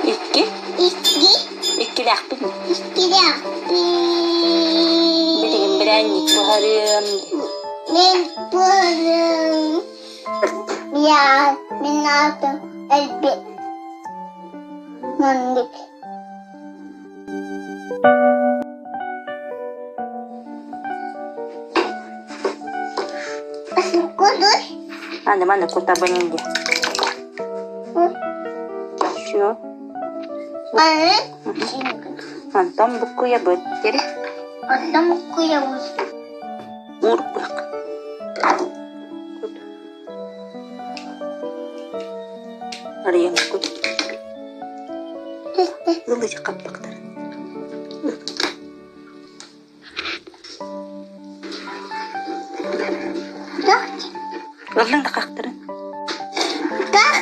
İki. İki. İkili akbil. İkili akbil. Bilgin birenlik buharım. Ben buldum. Ya ben aldım. Elbet. Mandık. Asıl kudur. Mana kurtarban indi. Şu. Anne. Antam bukuya buat. Jadi Adam koyamaz. uruk bak. Ada yang ikut. Lu bisa kapak tar. Tak. Lalang tak kakteran. Tak.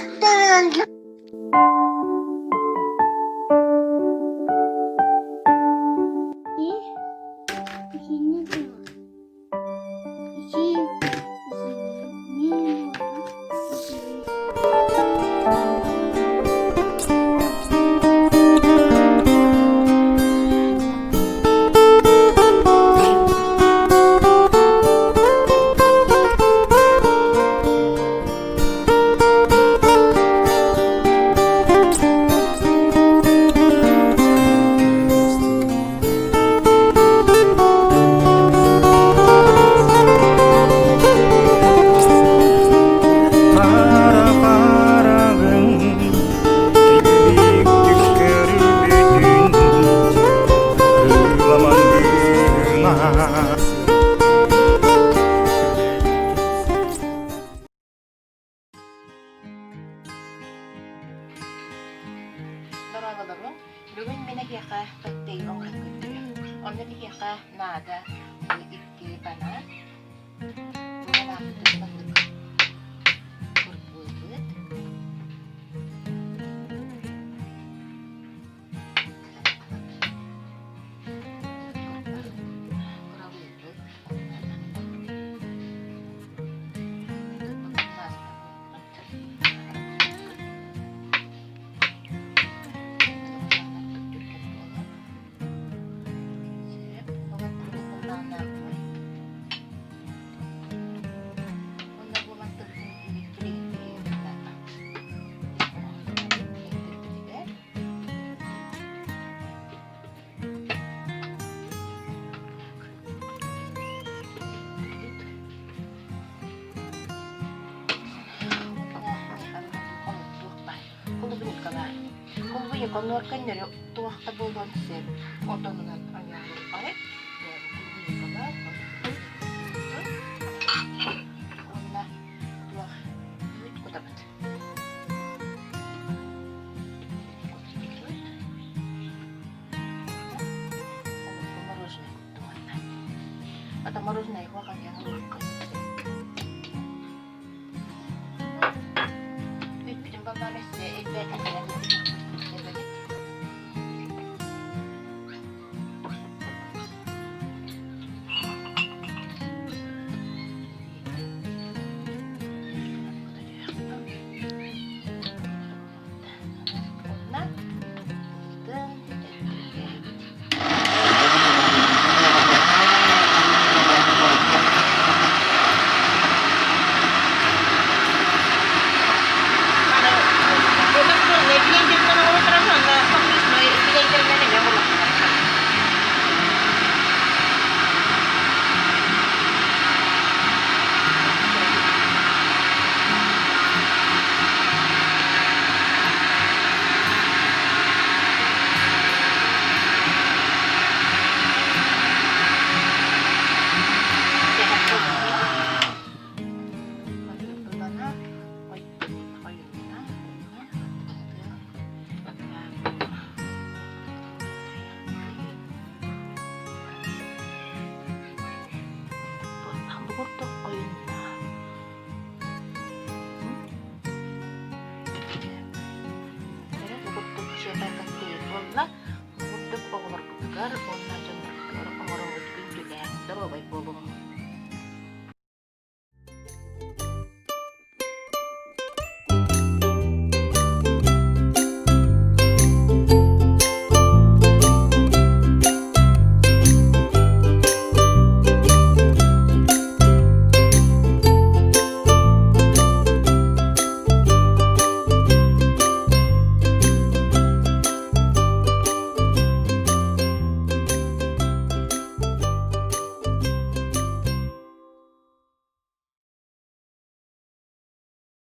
Darabadabang, luwin minagiyaka pagtayong hagkutuyo. Om nabigiyaka nada, ikki pana. Malapit na kurpulbut. Kung nuarkan niya tuwah kabulan sir, oto na ang yaro pa eh. Kung ka ba? Kung na tuwah, duit ko dapat. Kung kumaros na yung tuwah na. At maros na yung kanyang lukan. Wait, pinang babalas niya, ibet na